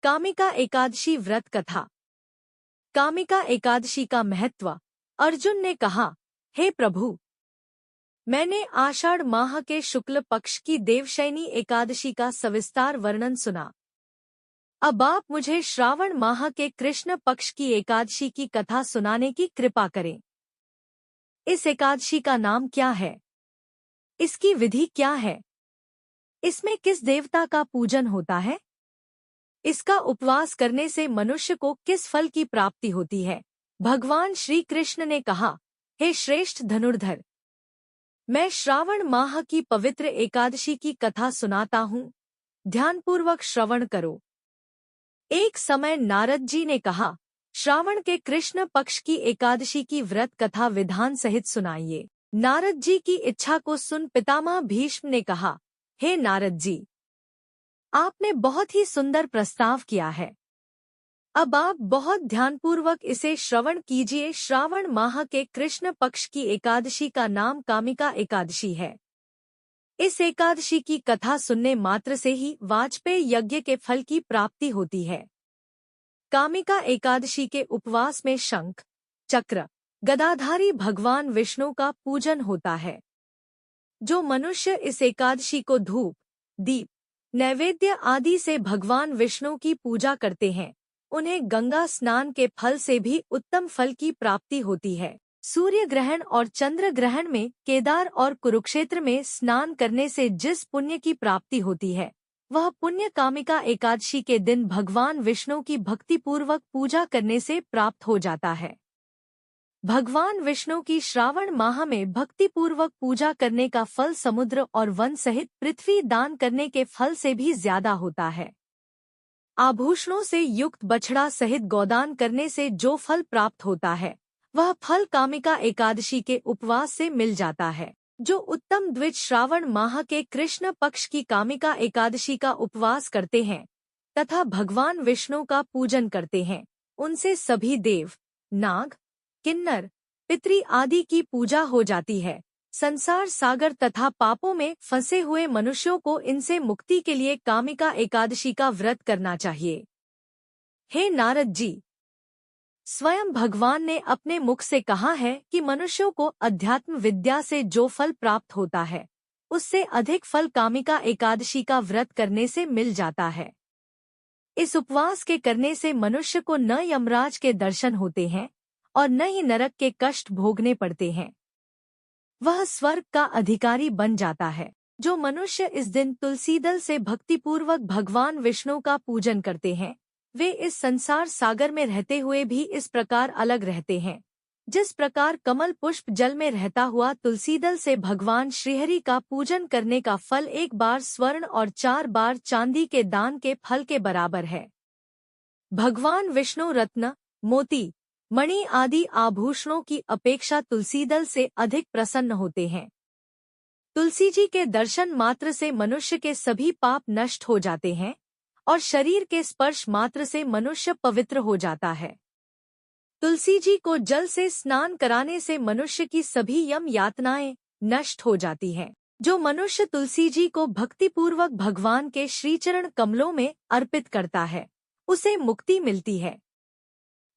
कामिका एकादशी व्रत कथा। कामिका एकादशी का महत्व। अर्जुन ने कहा, हे प्रभु, मैंने आषाढ़ माह के शुक्ल पक्ष की देवशयनी एकादशी का सविस्तार वर्णन सुना। अब आप मुझे श्रावण माह के कृष्ण पक्ष की एकादशी की कथा सुनाने की कृपा करें। इस एकादशी का नाम क्या है? इसकी विधि क्या है? इसमें किस देवता का पूजन होता है? इसका उपवास करने से मनुष्य को किस फल की प्राप्ति होती है? भगवान श्री कृष्ण ने कहा, हे श्रेष्ठ धनुर्धर, मैं श्रावण माह की पवित्र एकादशी की कथा सुनाता हूँ, ध्यानपूर्वक श्रवण करो। एक समय नारद जी ने कहा, श्रावण के कृष्ण पक्ष की एकादशी की व्रत कथा विधान सहित सुनाइए। नारद जी की इच्छा को सुन पितामह भीष्म ने कहा, हे नारद जी, आपने बहुत ही सुंदर प्रस्ताव किया है। अब आप बहुत ध्यानपूर्वक इसे श्रवण कीजिए। श्रावण माह के कृष्ण पक्ष की एकादशी का नाम कामिका एकादशी है। इस एकादशी की कथा सुनने मात्र से ही वाजपेय यज्ञ के फल की प्राप्ति होती है। कामिका एकादशी के उपवास में शंख, चक्र, गदाधारी भगवान विष्णु का पूजन होता है। जो मनुष्य इस एकादशी को धूप, दीप, नैवेद्य आदि से भगवान विष्णु की पूजा करते हैं, उन्हें गंगा स्नान के फल से भी उत्तम फल की प्राप्ति होती है। सूर्य ग्रहण और चंद्र ग्रहण में केदार और कुरुक्षेत्र में स्नान करने से जिस पुण्य की प्राप्ति होती है, वह पुण्य कामिका एकादशी के दिन भगवान विष्णु की भक्तिपूर्वक पूजा करने से प्राप्त हो जाता है। भगवान विष्णु की श्रावण माह में भक्तिपूर्वक पूजा करने का फल समुद्र और वन सहित पृथ्वी दान करने के फल से भी ज्यादा होता है। आभूषणों से युक्त बछड़ा सहित गोदान करने से जो फल प्राप्त होता है, वह फल कामिका एकादशी के उपवास से मिल जाता है। जो उत्तम द्विज श्रावण माह के कृष्ण पक्ष की कामिका एकादशी का उपवास करते हैं तथा भगवान विष्णु का पूजन करते हैं, उनसे सभी देव, नाग, किन्नर, पितरी आदि की पूजा हो जाती है। संसार सागर तथा पापों में फंसे हुए मनुष्यों को इनसे मुक्ति के लिए कामिका एकादशी का व्रत करना चाहिए। हे नारद जी, स्वयं भगवान ने अपने मुख से कहा है कि मनुष्यों को अध्यात्म विद्या से जो फल प्राप्त होता है, उससे अधिक फल कामिका एकादशी का व्रत करने से मिल जाता है। इस उपवास के करने से मनुष्य को न यमराज के दर्शन होते हैं और न ही नरक के कष्ट भोगने पड़ते हैं। वह स्वर्ग का अधिकारी बन जाता है। जो मनुष्य इस दिन तुलसी दल से भक्तिपूर्वक भगवान विष्णु का पूजन करते हैं, वे इस संसार सागर में रहते हुए भी इस प्रकार अलग रहते हैं, जिस प्रकार कमल पुष्प जल में रहता हुआ तुलसी दल से भगवान श्रीहरि का पूजन करने का फल 1 बार स्वर्ण और 4 बार चांदी के दान के फल के बराबर है। भगवान विष्णु रत्न, मोती, मणि आदि आभूषणों की अपेक्षा तुलसी दल से अधिक प्रसन्न होते हैं। तुलसी जी के दर्शन मात्र से मनुष्य के सभी पाप नष्ट हो जाते हैं और शरीर के स्पर्श मात्र से मनुष्य पवित्र हो जाता है। तुलसी जी को जल से स्नान कराने से मनुष्य की सभी यम यातनाएं नष्ट हो जाती हैं। जो मनुष्य तुलसी जी को भक्तिपूर्वक भगवान के श्रीचरण कमलों में अर्पित करता है, उसे मुक्ति मिलती है।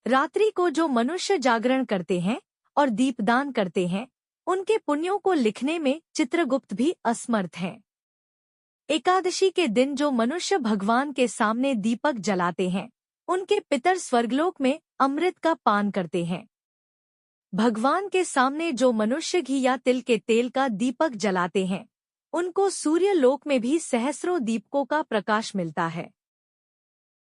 रात्रि को जो मनुष्य जागरण करते हैं और दीपदान करते हैं, उनके पुण्यों को लिखने में चित्रगुप्त भी असमर्थ हैं। एकादशी के दिन जो मनुष्य भगवान के सामने दीपक जलाते हैं, उनके पितर स्वर्गलोक में अमृत का पान करते हैं। भगवान के सामने जो मनुष्य घी या तिल के तेल का दीपक जलाते हैं, उनको सूर्य लोक में भी सहस्रों दीपकों का प्रकाश मिलता है।